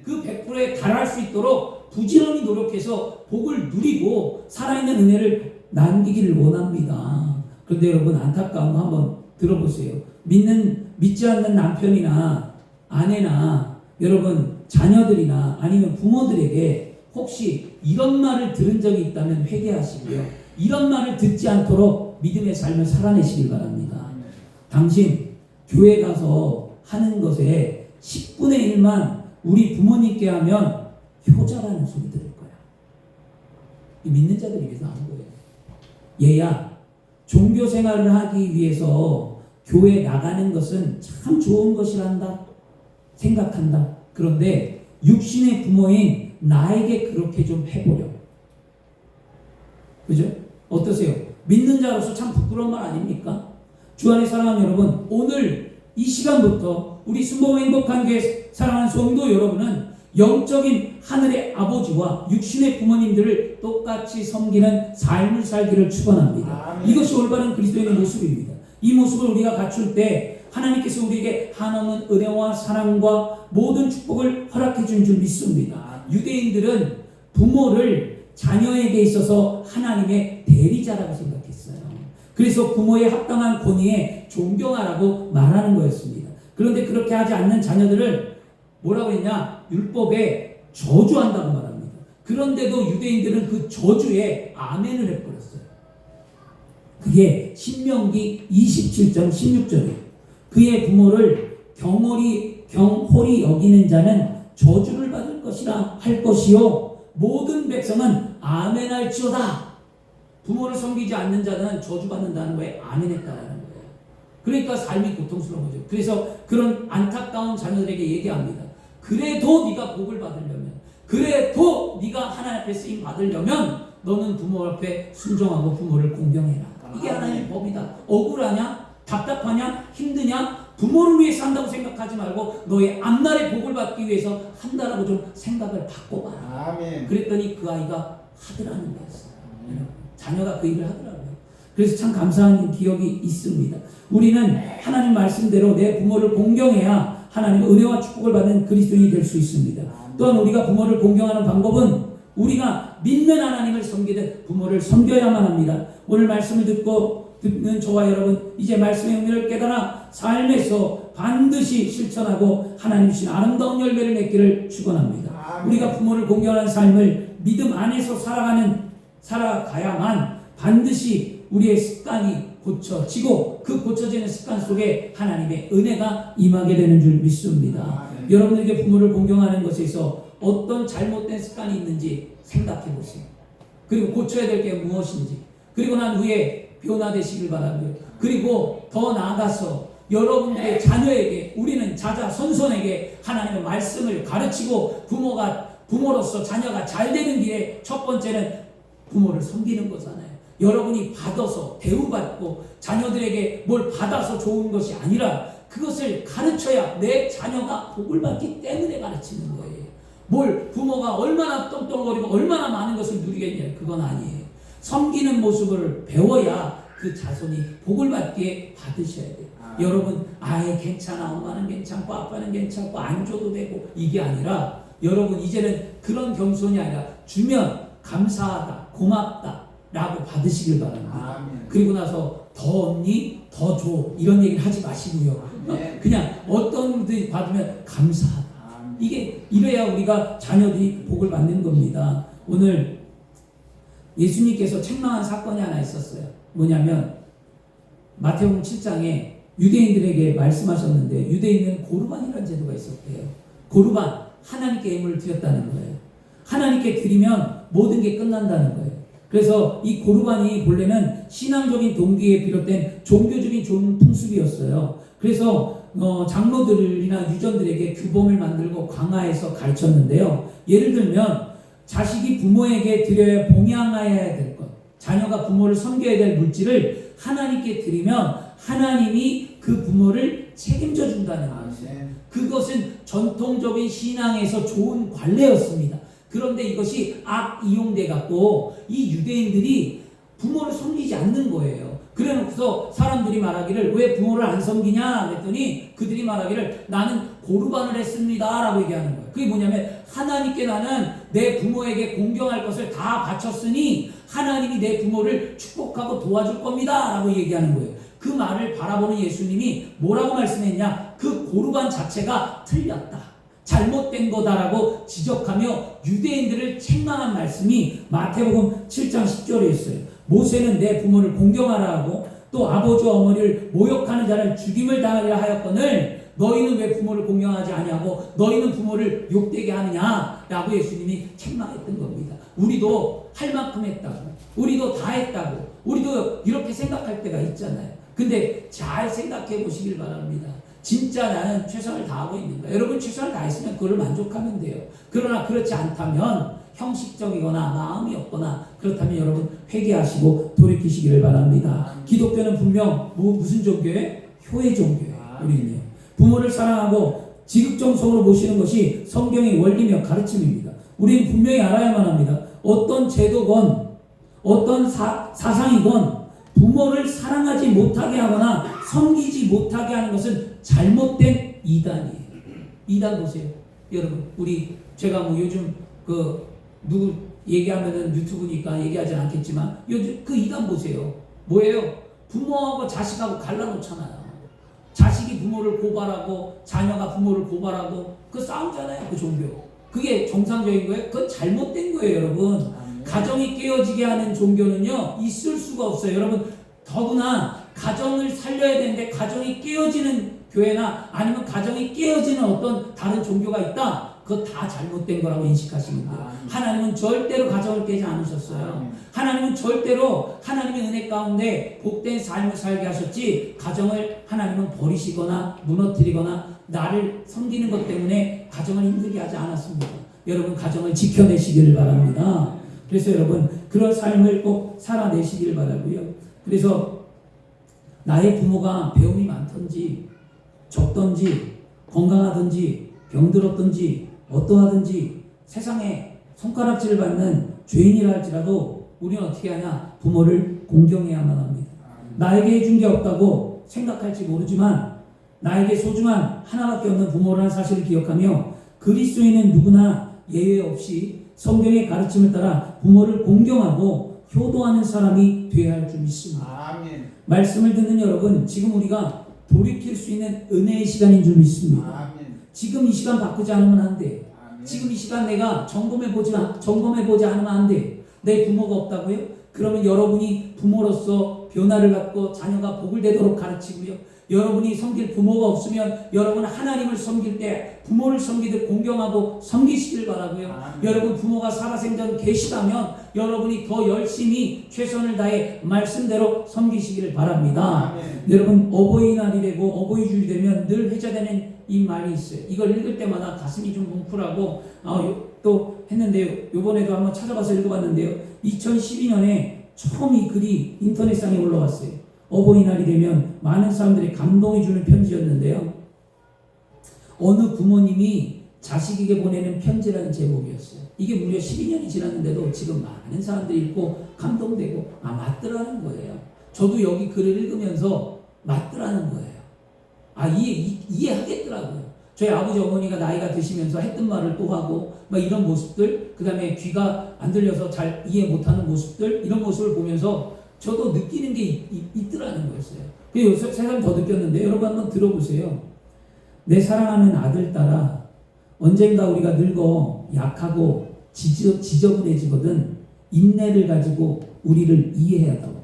그 100%에 달할 수 있도록 부지런히 노력해서 복을 누리고 살아있는 은혜를 남기기를 원합니다. 그런데 여러분 안타까운 거 한번 들어보세요. 믿지 않는 남편이나 아내나 여러분 자녀들이나 아니면 부모들에게 혹시 이런 말을 들은 적이 있다면 회개하시고요. 이런 말을 듣지 않도록 믿음의 삶을 살아내시길 바랍니다. 당신 교회 가서 하는 것에 10분의 1만 우리 부모님께 하면 효자라는 소리 들을 거야. 믿는 자들이 위해서 하는 거예요. 얘야, 종교 생활을 하기 위해서 교회 나가는 것은 참 좋은 것이란다 생각한다. 그런데 육신의 부모인 나에게 그렇게 좀 해보려. 그죠? 어떠세요? 믿는 자로서 참 부끄러운 말 아닙니까? 주 안에 사랑하는 여러분, 오늘 이 시간부터 우리 순복음 행복한 교회 사랑하는 성도 여러분은 영적인 하늘의 아버지와 육신의 부모님들을 똑같이 섬기는 삶을 살기를 축원합니다. 이것이 올바른 그리스도인의 모습입니다. 이 모습을 우리가 갖출 때 하나님께서 우리에게 한없는 은혜와 사랑과 모든 축복을 허락해 준 줄 믿습니다. 유대인들은 부모를 자녀에게 있어서 하나님의 대리자라고 생각했어요. 그래서 부모의 합당한 권위에 존경하라고 말하는 거였습니다. 그런데 그렇게 하지 않는 자녀들을 뭐라고 했냐? 율법에 저주한다고 말합니다. 그런데도 유대인들은 그 저주에 아멘을 해버렸어요. 그게 신명기 27장 16절이에요. 그의 부모를 경홀히 여기는 자는 저주를 받을 것이라 할 것이요 모든 백성은 아멘할지어다. 부모를 섬기지 않는 자는 저주받는다는 거에 아멘했다라는 거예요. 그러니까 삶이 고통스러운 거죠. 그래서 그런 안타까운 자녀들에게 얘기합니다. 그래도 네가 복을 받으려면, 그래도 네가 하나님 앞에 쓰임 받으려면 너는 부모 앞에 순종하고 부모를 공경해라. 이게 하나님의 법이다. 억울하냐? 답답하냐? 힘드냐? 부모를 위해서 한다고 생각하지 말고 너의 앞날의 복을 받기 위해서 한다라고 좀 생각을 바꿔봐라. 아멘. 그랬더니 그 아이가 하더라는 거였어요. 자녀가 그 일을 하더라고요. 그래서 참 감사한 기억이 있습니다. 우리는 하나님 말씀대로 내 부모를 공경해야 하나님의 은혜와 축복을 받는 그리스도인이 될 수 있습니다. 또한 우리가 부모를 공경하는 방법은 우리가 믿는 하나님을 섬기듯 부모를 섬겨야만 합니다. 오늘 말씀을 듣는 저와 여러분, 이제 말씀의 의미를 깨달아 삶에서 반드시 실천하고 하나님 주신 아름다운 열매를 맺기를 축원합니다. 우리가 부모를 공경하는 삶을 믿음 안에서 살아가야만 반드시 우리의 습관이 고쳐지고 그 고쳐지는 습관 속에 하나님의 은혜가 임하게 되는 줄 믿습니다. 여러분에게 부모를 공경하는 것에서 어떤 잘못된 습관이 있는지 생각해 보세요. 그리고 고쳐야 될 게 무엇인지, 그리고 난 후에 변화되시길 바라고요. 그리고 더 나아가서 여러분들의 자녀에게, 우리는 자자손손에게 하나님의 말씀을 가르치고 부모로서 자녀가 잘 되는 길에 첫 번째는 부모를 섬기는 거잖아요. 여러분이 받아서 대우받고 자녀들에게 뭘 받아서 좋은 것이 아니라 그것을 가르쳐야 내 자녀가 복을 받기 때문에 가르치는 거예요. 뭘 부모가 얼마나 떵떵거리고 얼마나 많은 것을 누리겠냐, 그건 아니에요. 섬기는 모습을 배워야 그 자손이 복을 받기에 받으셔야 돼요. 여러분, 아예 괜찮아, 엄마는 괜찮고 아빠는 괜찮고 안 줘도 되고 이게 아니라, 여러분 이제는 그런 겸손이 아니라 주면 감사하다, 고맙다 라고 받으시길 바랍니다. 아멘. 그리고 나서 더 얻니? 더 줘, 이런 얘기를 하지 마시고요. 그냥 어떤 분들이 받으면 감사하다. 이게 이래야 우리가 자녀들이 복을 받는 겁니다. 오늘 예수님께서 책망한 사건이 하나 있었어요. 뭐냐면 마태복음 7장에 유대인들에게 말씀하셨는데, 유대인은 고르반이라는 제도가 있었대요. 고르반, 하나님께 예물을 드렸다는 거예요. 하나님께 드리면 모든 게 끝난다는 거예요. 그래서 이 고르반이 본래는 신앙적인 동기에 비롯된 종교적인 좋은 풍습이었어요. 그래서 장로들이나 유전들에게 규범을 만들고 강화해서 가르쳤는데요. 예를 들면 자식이 부모에게 드려야 봉양해야 될 것, 자녀가 부모를 섬겨야 될 물질을 하나님께 드리면 하나님이 그 부모를 책임져 준다는 것이에요. 그것은 전통적인 신앙에서 좋은 관례였습니다. 그런데 이것이 악이용돼 갖고 이 유대인들이 부모를 섬기지 않는 거예요. 그래놓고서 사람들이 말하기를 왜 부모를 안 섬기냐 그랬더니 그들이 말하기를 나는 고르반을 했습니다 라고 얘기하는 거예요. 그게 뭐냐면 하나님께 나는 내 부모에게 공경할 것을 다 바쳤으니 하나님이 내 부모를 축복하고 도와줄 겁니다 라고 얘기하는 거예요. 그 말을 바라보는 예수님이 뭐라고 말씀했냐, 그 고르반 자체가 틀렸다, 잘못된 거다라고 지적하며 유대인들을 책망한 말씀이 마태복음 7장 10절에 있어요. 모세는 내 부모를 공경하라 하고 또 아버지와 어머니를 모욕하는 자를 죽임을 당하리라 하였거늘 너희는 왜 부모를 공경하지 아니하고 너희는 부모를 욕되게 하느냐라고 예수님이 책망했던 겁니다. 우리도 할 만큼 했다고, 우리도 다 했다고, 우리도 이렇게 생각할 때가 있잖아요. 근데 잘 생각해 보시길 바랍니다. 진짜 나는 최선을 다하고 있는가? 여러분 최선을 다했으면 그걸 만족하면 돼요. 그러나 그렇지 않다면 형식적이거나 마음이 없거나 그렇다면 여러분 회개하시고 돌이키시기를 바랍니다. 기독교는 분명 무슨 종교예요? 효의 종교예요. 우리는요. 부모를 사랑하고 지극정성으로 모시는 것이 성경의 원리며 가르침입니다. 우리는 분명히 알아야만 합니다. 어떤 제도건 어떤 사상이건 부모를 사랑하지 못하게 하거나 섬기지 못하게 하는 것은 잘못된 이단이에요. 이단 보세요. 여러분, 제가 뭐 요즘 누구 얘기하면은 유튜브니까 얘기하진 않겠지만 요즘 그 이단 보세요. 뭐예요? 부모하고 자식하고 갈라놓잖아요. 자식이 부모를 고발하고 자녀가 부모를 고발하고 그 싸우잖아요. 그 종교. 그게 정상적인 거예요? 그건 잘못된 거예요, 여러분. 가정이 깨어지게 하는 종교는요 있을 수가 없어요. 여러분, 더구나 가정을 살려야 되는데 가정이 깨어지는 교회나 아니면 가정이 깨어지는 어떤 다른 종교가 있다, 그거 다 잘못된 거라고 인식하시면 돼요. 하나님은 절대로 가정을 깨지 않으셨어요. 하나님은 절대로 하나님의 은혜 가운데 복된 삶을 살게 하셨지, 가정을 하나님은 버리시거나 무너뜨리거나 나를 섬기는 것 때문에 가정을 힘들게 하지 않았습니다. 여러분, 가정을 지켜내시기를 바랍니다. 그래서 여러분, 그런 삶을 꼭 살아내시기를 바라고요. 그래서 나의 부모가 배움이 많던지 적던지 건강하든지 병들었든지 어떠하든지 세상에 손가락질을 받는 죄인이라 할지라도 우리는 어떻게 하냐? 부모를 공경해야만 합니다. 나에게 해준 게 없다고 생각할지 모르지만 나에게 소중한 하나밖에 없는 부모라는 사실을 기억하며 그리스도인은 누구나 예외 없이 성경의 가르침을 따라 부모를 공경하고 효도하는 사람이 되어야 할 줄 믿습니다. 아멘. 말씀을 듣는 여러분, 지금 우리가 돌이킬 수 있는 은혜의 시간인 줄 믿습니다. 아멘. 지금 이 시간 바꾸지 않으면 안 돼. 아멘. 지금 이 시간 내가 점검해보지 않으면 안 돼. 내 부모가 없다고요? 그러면 여러분이 부모로서 변화를 갖고 자녀가 복을 되도록 가르치고요. 여러분이 섬길 부모가 없으면 여러분 하나님을 섬길 때 부모를 섬기듯 공경하고 섬기시길 바라고요. 여러분 부모가 살아생전 계시다면 여러분이 더 열심히 최선을 다해 말씀대로 섬기시기를 바랍니다. 여러분 어버이날이 되고 어버이주일이 되면 늘 회자되는 이 말이 있어요. 이걸 읽을 때마다 가슴이 좀 뭉클하고 또 했는데요. 요번에도 한번 찾아봐서 읽어봤는데요. 2012년에 처음 이 글이 인터넷상에 올라왔어요. 어버이날이 되면 많은 사람들이 감동이 주는 편지였는데요. 어느 부모님이 자식에게 보내는 편지라는 제목이었어요. 이게 무려 12년이 지났는데도 지금 많은 사람들이 읽고 감동되고 맞더라는 거예요. 저도 여기 글을 읽으면서 맞더라는 거예요. 이해하겠더라고요. 저희 아버지 어머니가 나이가 드시면서 했던 말을 또 하고 이런 모습들, 그 다음에 귀가 안 들려서 잘 이해 못하는 모습들, 이런 모습을 보면서 저도 느끼는 게 있더라는 거였어요. 그리고 세 사람 더 느꼈는데 여러분 한번 들어보세요. 내 사랑하는 아들, 딸아, 언젠가 우리가 늙어 약하고 지저분해지거든 인내를 가지고 우리를 이해해야 한다고.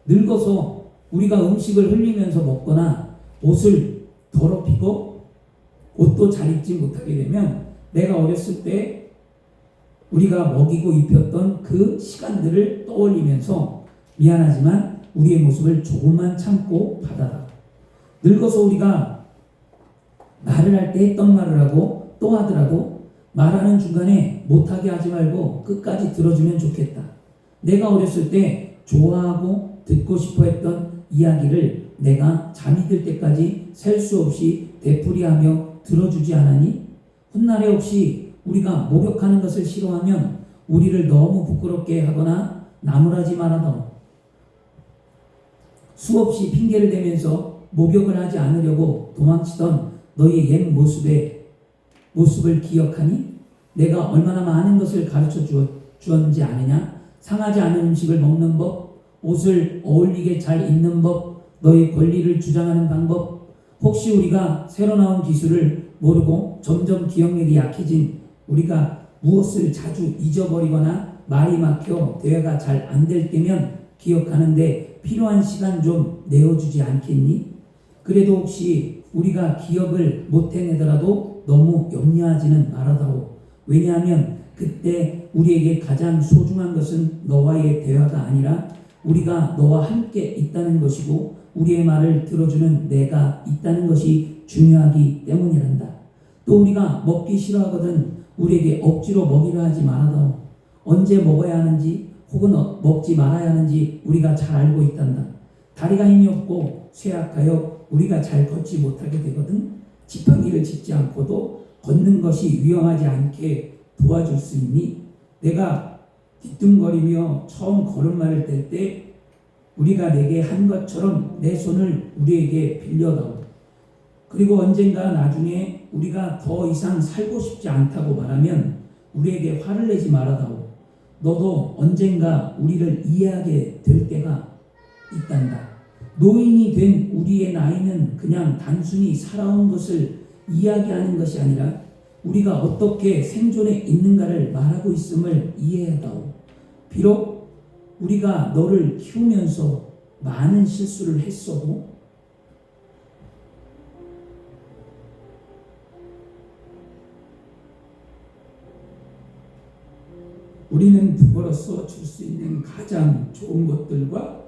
늙어서 우리가 음식을 흘리면서 먹거나 옷을 더럽히고 옷도 잘 입지 못하게 되면 내가 어렸을 때 우리가 먹이고 입혔던 그 시간들을 떠올리면서 미안하지만 우리의 모습을 조금만 참고 받아라. 늙어서 우리가 말을 할 때 했던 말을 하고 또 하더라도 말하는 중간에 못하게 하지 말고 끝까지 들어주면 좋겠다. 내가 어렸을 때 좋아하고 듣고 싶어 했던 이야기를 내가 잠이 들 때까지 셀 수 없이 되풀이하며 들어주지 않았니? 훗날에 혹시 우리가 목욕하는 것을 싫어하면 우리를 너무 부끄럽게 하거나 나무라지 말아도 수없이 핑계를 대면서 목욕을 하지 않으려고 도망치던 너의 옛 모습을 기억하니? 내가 얼마나 많은 것을 가르쳐 주었는지 아느냐? 상하지 않은 음식을 먹는 법, 옷을 어울리게 잘 입는 법, 너의 권리를 주장하는 방법. 혹시 우리가 새로 나온 기술을 모르고 점점 기억력이 약해진 우리가 무엇을 자주 잊어버리거나 말이 막혀 대화가 잘 안 될 때면 기억하는데 필요한 시간 좀 내어주지 않겠니? 그래도 혹시 우리가 기억을 못 해내더라도 너무 염려하지는 말아다오. 왜냐하면 그때 우리에게 가장 소중한 것은 너와의 대화가 아니라 우리가 너와 함께 있다는 것이고 우리의 말을 들어주는 내가 있다는 것이 중요하기 때문이란다. 또 우리가 먹기 싫어하거든 우리에게 억지로 먹이려 하지 말아다오. 언제 먹어야 하는지 혹은 먹지 말아야 하는지 우리가 잘 알고 있단다. 다리가 힘이 없고 쇠약하여 우리가 잘 걷지 못하게 되거든 지팡이를 짚지 않고도 걷는 것이 위험하지 않게 도와줄 수 있니? 내가 뒤뚱거리며 처음 걸음마를 뗄 때 우리가 내게 한 것처럼 내 손을 우리에게 빌려다오. 그리고 언젠가 나중에 우리가 더 이상 살고 싶지 않다고 말하면 우리에게 화를 내지 말아다오. 너도 언젠가 우리를 이해하게 될 때가 있단다. 노인이 된 우리의 나이는 그냥 단순히 살아온 것을 이야기하는 것이 아니라 우리가 어떻게 생존해 있는가를 말하고 있음을 이해하다오. 비록 우리가 너를 키우면서 많은 실수를 했어도 우리는 부모로서 줄 수 있는 가장 좋은 것들과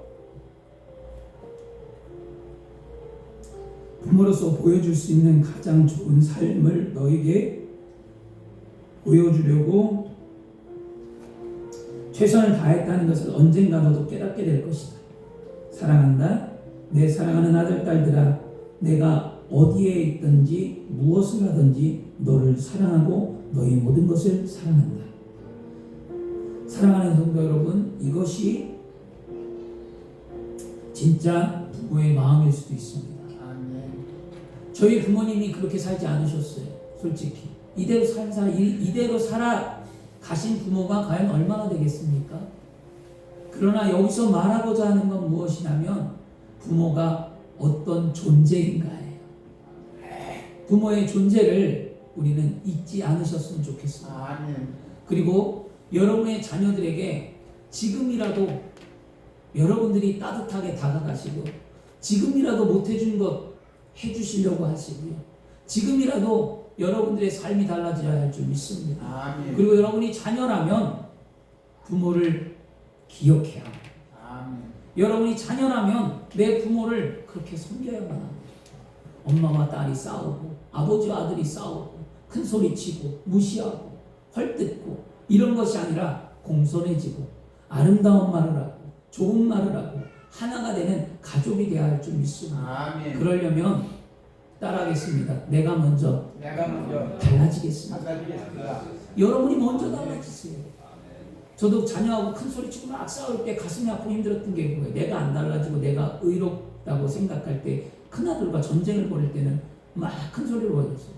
부모로서 보여줄 수 있는 가장 좋은 삶을 너에게 보여주려고 최선을 다했다는 것을 언젠가 너도 깨닫게 될 것이다. 사랑한다. 내 사랑하는 아들, 딸들아, 내가 어디에 있든지 무엇을 하든지 너를 사랑하고 너의 모든 것을 사랑한다. 사랑하는 성도 여러분, 이것이 진짜 부모의 마음일 수도 있습니다. 저희 부모님이 그렇게 살지 않으셨어요. 솔직히 이대로 살아가신 부모가 과연 얼마나 되겠습니까? 그러나 여기서 말하고자 하는 건 무엇이냐면 부모가 어떤 존재인가예요. 부모의 존재를 우리는 잊지 않으셨으면 좋겠습니다. 그리고 여러분의 자녀들에게 지금이라도 여러분들이 따뜻하게 다가가시고 지금이라도 못해준 것 해주시려고 하시고요. 지금이라도 여러분들의 삶이 달라져야 할 줄 믿습니다. 아멘. 그리고 여러분이 자녀라면 부모를 기억해야 합니다. 아멘. 여러분이 자녀라면 내 부모를 그렇게 섬겨야만 합니다. 엄마와 딸이 싸우고 아버지와 아들이 싸우고 큰 소리 치고 무시하고 헐뜯고 이런 것이 아니라 공손해지고 아름다운 말을 하고 좋은 말을 하고 하나가 되는 가족이 되어야 할 줄 믿습니다. 아멘. 그러려면 따라하겠습니다. 내가 먼저 달라지겠습니다. 달라지겠습니다. 여러분이 먼저 달라지세요. 저도 자녀하고 큰 소리 치고 막 싸울 때 가슴이 아프고 힘들었던 게 뭐예요? 내가 안 달라지고 내가 의롭다고 생각할 때 큰아들과 전쟁을 벌일 때는 막 큰 소리로 벌였어요.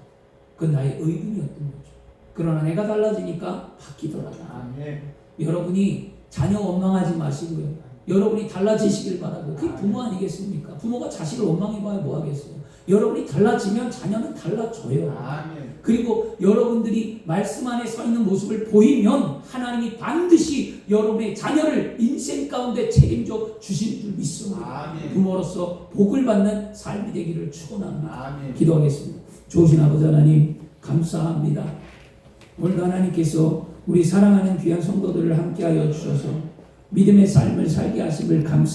그건 나의 의금이었던 거죠. 그러나 내가 달라지니까 바뀌더라고요. 아멘. 여러분이 자녀 원망하지 마시고요. 여러분이 달라지시길 바라고요. 그게 부모 아니겠습니까? 부모가 자식을 원망해봐야 뭐 하겠어요. 여러분이 달라지면 자녀는 달라져요. 아멘. 그리고 여러분들이 말씀 안에 서 있는 모습을 보이면 하나님이 반드시 여러분의 자녀를 인생 가운데 책임져 주실 줄 믿습니다. 아멘. 부모로서 복을 받는 삶이 되기를 축원합니다. 아멘. 기도하겠습니다. 좋으신 아버지 하나님 감사합니다. 오늘도 하나님께서 우리 사랑하는 귀한 성도들을 함께하여 주셔서 믿음의 삶을 살게 하심을 감사합니다.